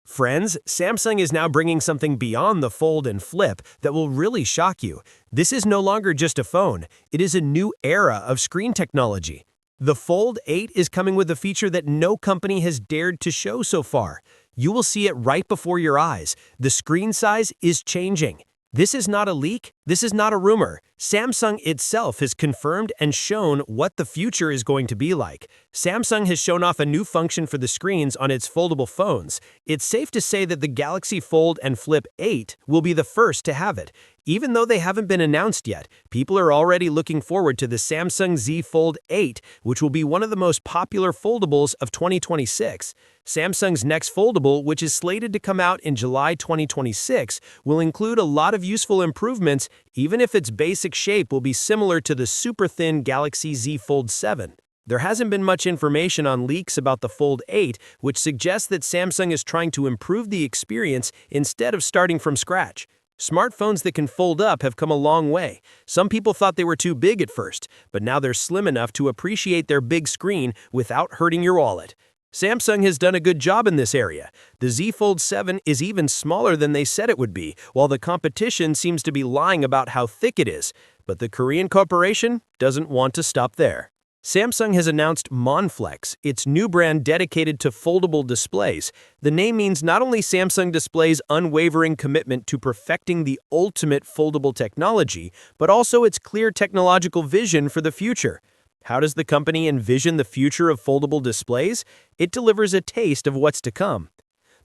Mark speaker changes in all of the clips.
Speaker 1: Friends, Samsung is now bringing something beyond the fold and flip that will really shock you. This is no longer just a phone, it is a new era of screen technology. The Fold 8 is coming with a feature that no company has dared to show so far. You will see it right before your eyes. The screen size is changing. This is not a leak, this is not a rumor. Samsung itself has confirmed and shown what the future is going to be like. Samsung has shown off a new function for the screens on its foldable phones. It's safe to say that the Galaxy Fold and Flip 8 will be the first to have it. Even though they haven't been announced yet, people are already looking forward to the Samsung Z Fold 8, which will be one of the most popular foldables of 2026. Samsung's next foldable, which is slated to come out in July 2026, will include a lot of useful improvements, even if its basic shape will be similar to the super-thin Galaxy Z Fold 7. There hasn't been much information on leaks about the Fold 8, which suggests that Samsung is trying to improve the experience instead of starting from scratch. Smartphones that can fold up have come a long way. Some people thought they were too big at first, but now they're slim enough to appreciate their big screen without hurting your wallet. Samsung has done a good job in this area. The Z Fold 7 is even smaller than they said it would be, while the competition seems to be lying about how thick it is. But the Korean corporation doesn't want to stop there. Samsung has announced Monflex, its new brand dedicated to foldable displays. The name means not only Samsung Display's unwavering commitment to perfecting the ultimate foldable technology, but also its clear technological vision for the future. How does the company envision the future of foldable displays? It delivers a taste of what's to come.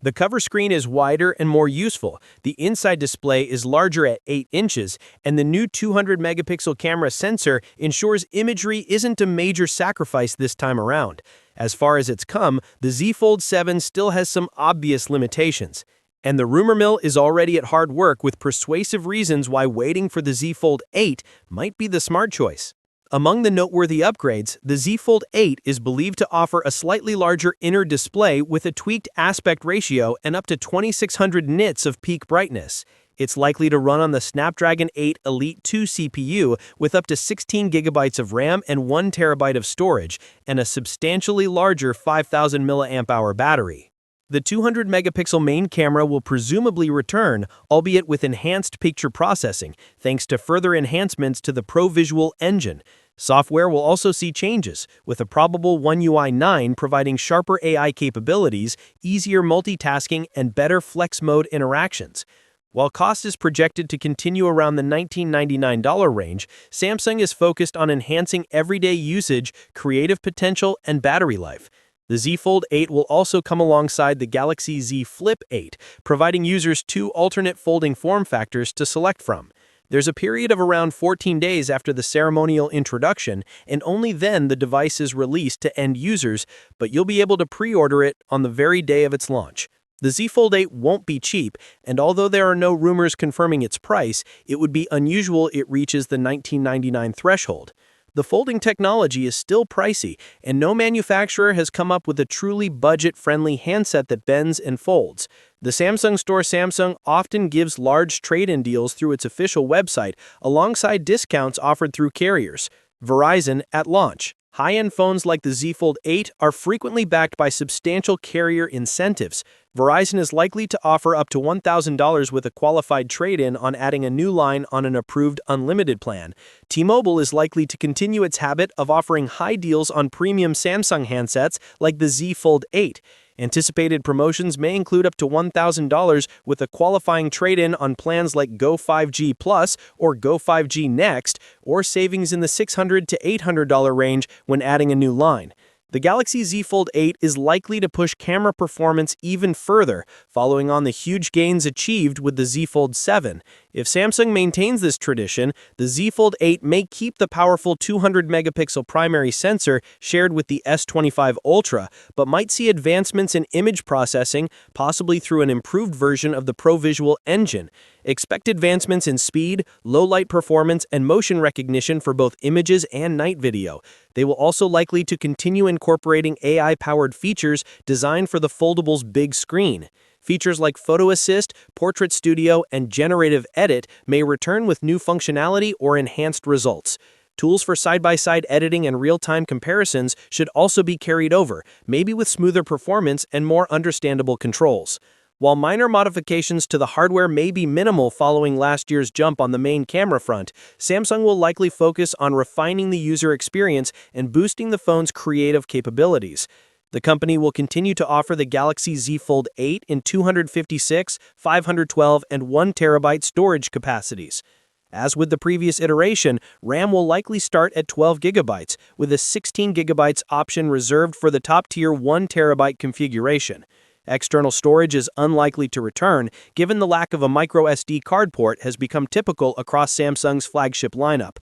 Speaker 1: The cover screen is wider and more useful, the inside display is larger at 8 inches, and the new 200-megapixel camera sensor ensures imagery isn't a major sacrifice this time around. As far as it's come, the Z Fold 7 still has some obvious limitations. And the rumor mill is already at hard work with persuasive reasons why waiting for the Z Fold 8 might be the smart choice. Among the noteworthy upgrades, the Z Fold 8 is believed to offer a slightly larger inner display with a tweaked aspect ratio and up to 2600 nits of peak brightness. It's likely to run on the Snapdragon 8 Elite 2 CPU with up to 16 gigabytes of RAM and 1 terabyte of storage, and a substantially larger 5000 mAh battery. The 200-megapixel main camera will presumably return, albeit with enhanced picture processing, thanks to further enhancements to the ProVisual engine. Software will also see changes, with a probable One UI 9 providing sharper AI capabilities, easier multitasking, and better flex mode interactions. While cost is projected to continue around the $1999 range, Samsung is focused on enhancing everyday usage, creative potential, and battery life. The Z Fold 8 will also come alongside the Galaxy Z Flip 8, providing users 2 alternate folding form factors to select from. There's a period of around 14 days after the ceremonial introduction, and only then the device is released to end users, but you'll be able to pre-order it on the very day of its launch. The Z Fold 8 won't be cheap, and although there are no rumors confirming its price, it would be unusual it reaches the $1999 threshold. The folding technology is still pricey, and no manufacturer has come up with a truly budget-friendly handset that bends and folds. The Samsung Store Samsung often gives large trade-in deals through its official website, alongside discounts offered through carriers. Verizon at launch. High-end phones like the Z Fold 8 are frequently backed by substantial carrier incentives. Verizon is likely to offer up to $1,000 with a qualified trade-in on adding a new line on an approved unlimited plan. T-Mobile is likely to continue its habit of offering high deals on premium Samsung handsets like the Z Fold 8. Anticipated promotions may include up to $1,000 with a qualifying trade-in on plans like Go 5G Plus or Go 5G Next, or savings in the $600 to $800 range when adding a new line. The Galaxy Z Fold 8 is likely to push camera performance even further, following on the huge gains achieved with the Z Fold 7. If Samsung maintains this tradition, the Z Fold 8 may keep the powerful 200-megapixel primary sensor shared with the S25 Ultra, but might see advancements in image processing, possibly through an improved version of the ProVisual engine. Expect advancements in speed, low-light performance, and motion recognition for both images and night video. They will also likely to continue incorporating AI-powered features designed for the foldable's big screen. Features like Photo Assist, Portrait Studio, and Generative Edit may return with new functionality or enhanced results. Tools for side-by-side editing and real-time comparisons should also be carried over, maybe with smoother performance and more understandable controls. While minor modifications to the hardware may be minimal following last year's jump on the main camera front, Samsung will likely focus on refining the user experience and boosting the phone's creative capabilities. The company will continue to offer the Galaxy Z Fold 8 in 256, 512, and 1 TB storage capacities. As with the previous iteration, RAM will likely start at 12 GB, with a 16 GB option reserved for the top-tier 1 TB configuration. External storage is unlikely to return, given the lack of a microSD card port has become typical across Samsung's flagship lineup.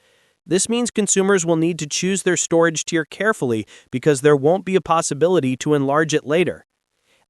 Speaker 1: This means consumers will need to choose their storage tier carefully because there won't be a possibility to enlarge it later.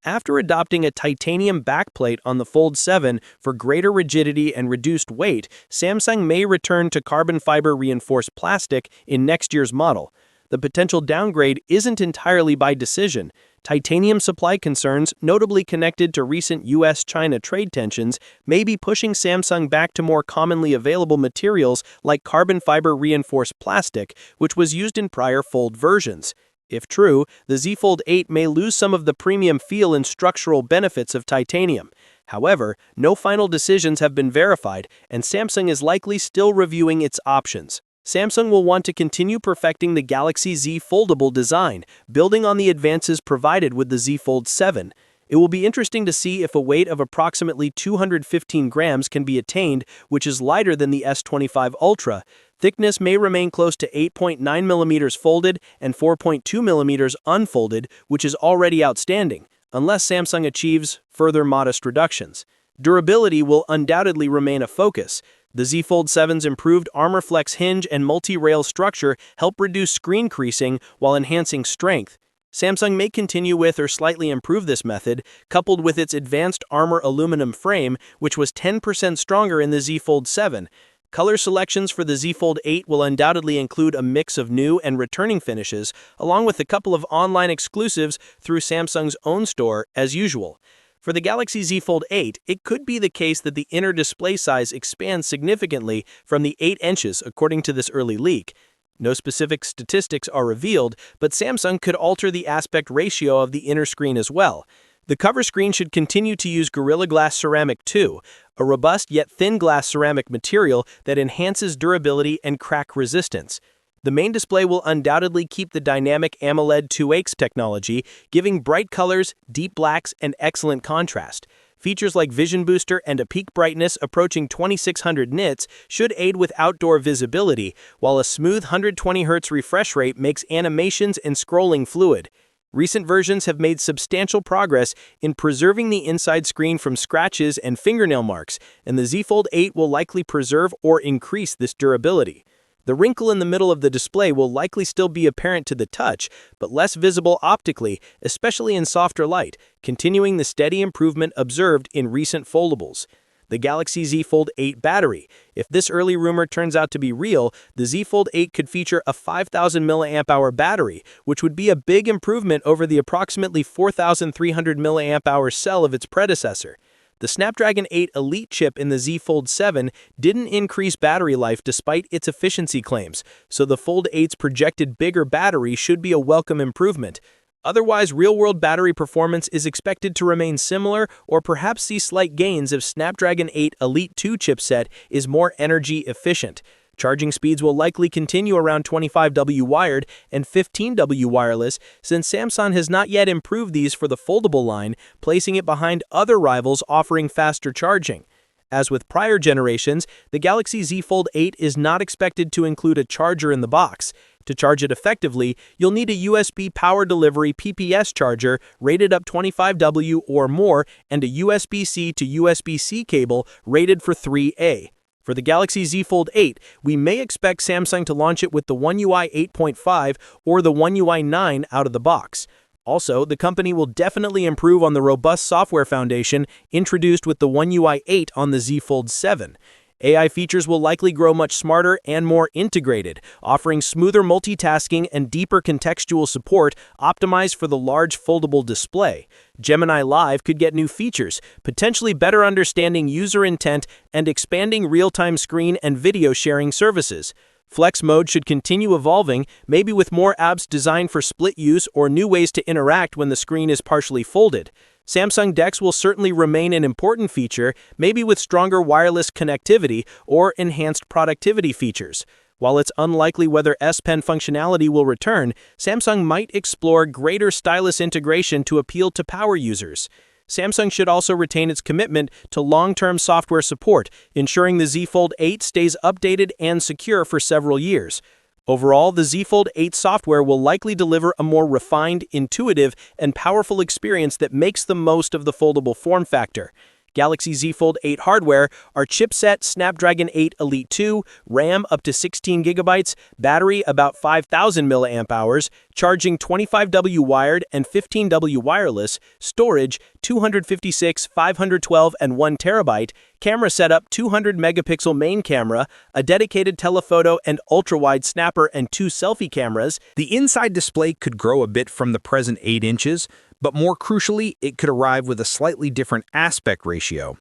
Speaker 1: After adopting a titanium backplate on the Fold 7 for greater rigidity and reduced weight, Samsung may return to carbon fiber reinforced plastic in next year's model. The potential downgrade isn't entirely by decision. Titanium supply concerns, notably connected to recent US-China trade tensions, may be pushing Samsung back to more commonly available materials like carbon fiber reinforced plastic, which was used in prior Fold versions. If true, the Z Fold 8 may lose some of the premium feel and structural benefits of titanium. However, no final decisions have been verified, and Samsung is likely still reviewing its options. Samsung will want to continue perfecting the Galaxy Z foldable design, building on the advances provided with the Z Fold 7. It will be interesting to see if a weight of approximately 215 grams can be attained, which is lighter than the S25 Ultra. Thickness may remain close to 8.9 mm folded and 4.2 mm unfolded, which is already outstanding, unless Samsung achieves further modest reductions. Durability will undoubtedly remain a focus. The Z Fold 7's improved ArmorFlex hinge and multi-rail structure help reduce screen creasing while enhancing strength. Samsung may continue with or slightly improve this method, coupled with its advanced Armor aluminum frame, which was 10% stronger in the Z Fold 7. Color selections for the Z Fold 8 will undoubtedly include a mix of new and returning finishes, along with a couple of online exclusives through Samsung's own store, as usual. For the Galaxy Z Fold 8, it could be the case that the inner display size expands significantly from the 8 inches, according to this early leak. No specific statistics are revealed, but Samsung could alter the aspect ratio of the inner screen as well. The cover screen should continue to use Gorilla Glass Ceramic 2, a robust yet thin glass ceramic material that enhances durability and crack resistance. The main display will undoubtedly keep the dynamic AMOLED 2X technology, giving bright colors, deep blacks, and excellent contrast. Features like Vision Booster and a peak brightness approaching 2600 nits should aid with outdoor visibility, while a smooth 120Hz refresh rate makes animations and scrolling fluid. Recent versions have made substantial progress in preserving the inside screen from scratches and fingernail marks, and the Z Fold 8 will likely preserve or increase this durability. The wrinkle in the middle of the display will likely still be apparent to the touch, but less visible optically, especially in softer light, continuing the steady improvement observed in recent foldables. The Galaxy Z Fold 8 battery. If this early rumor turns out to be real, the Z Fold 8 could feature a 5,000 mAh battery, which would be a big improvement over the approximately 4,300 mAh cell of its predecessor. The Snapdragon 8 Elite chip in the Z Fold 7 didn't increase battery life despite its efficiency claims, so the Fold 8's projected bigger battery should be a welcome improvement. Otherwise, real-world battery performance is expected to remain similar or perhaps see slight gains if Snapdragon 8 Elite 2 chipset is more energy efficient. Charging speeds will likely continue around 25W wired and 15W wireless, since Samsung has not yet improved these for the foldable line, placing it behind other rivals offering faster charging. As with prior generations, the Galaxy Z Fold 8 is not expected to include a charger in the box. To charge it effectively, you'll need a USB power delivery PPS charger rated up 25W or more and a USB-C to USB-C cable rated for 3A. For the Galaxy Z Fold 8, we may expect Samsung to launch it with the One UI 8.5 or the One UI 9 out of the box. Also, the company will definitely improve on the robust software foundation introduced with the One UI 8 on the Z Fold 7. AI features will likely grow much smarter and more integrated, offering smoother multitasking and deeper contextual support optimized for the large foldable display. Gemini Live could get new features, potentially better understanding user intent and expanding real-time screen and video sharing services. Flex mode should continue evolving, maybe with more apps designed for split use or new ways to interact when the screen is partially folded.
Speaker 2: Samsung DeX will certainly remain an important feature, maybe with stronger wireless connectivity or enhanced productivity features. While it's unlikely whether S Pen functionality will return, Samsung might explore greater stylus integration to appeal to power users. Samsung should also retain its commitment to long-term software support, ensuring the Z Fold 8 stays updated and secure for several years. Overall, the Z Fold 8 software will likely deliver a more refined, intuitive, and powerful experience that makes the most of the foldable form factor. Galaxy Z Fold 8 hardware are chipset Snapdragon 8 Elite 2, RAM up to 16 GB, battery about 5,000 mAh, charging 25W wired and 15W wireless, storage 256, 512, and 1 TB, camera setup 200-megapixel main camera, a dedicated telephoto and ultra-wide snapper and 2 selfie cameras.
Speaker 3: The inside display could grow a bit from the present 8 inches, but more crucially, it could arrive with a slightly different aspect ratio.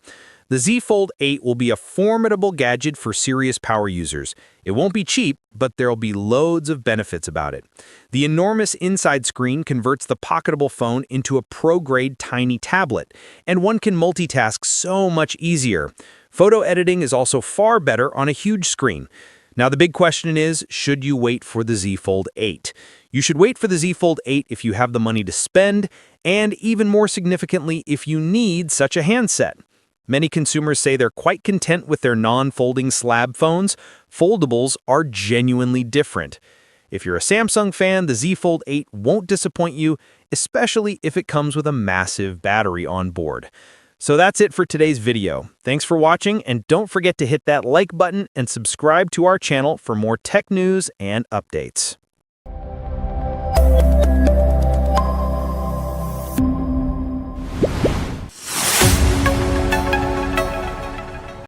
Speaker 3: The Z Fold 8 will be a formidable gadget for serious power users. It won't be cheap, but there'll be loads of benefits about it. The enormous inside screen converts the pocketable phone into a pro-grade tiny tablet, and one can multitask so much easier. Photo editing is also far better on a huge screen. Now the big question is, should you wait for the Z Fold 8? You should wait for the Z Fold 8 if you have the money to spend, and even more significantly, if you need such a handset. Many consumers say they're quite content with their non-folding slab phones. Foldables are genuinely different. If you're a Samsung fan, the Z Fold 8 won't disappoint you, especially if it comes with a massive battery on board. So that's it for today's video. Thanks for watching, and don't forget to hit that like button and subscribe to our channel for more tech news and updates.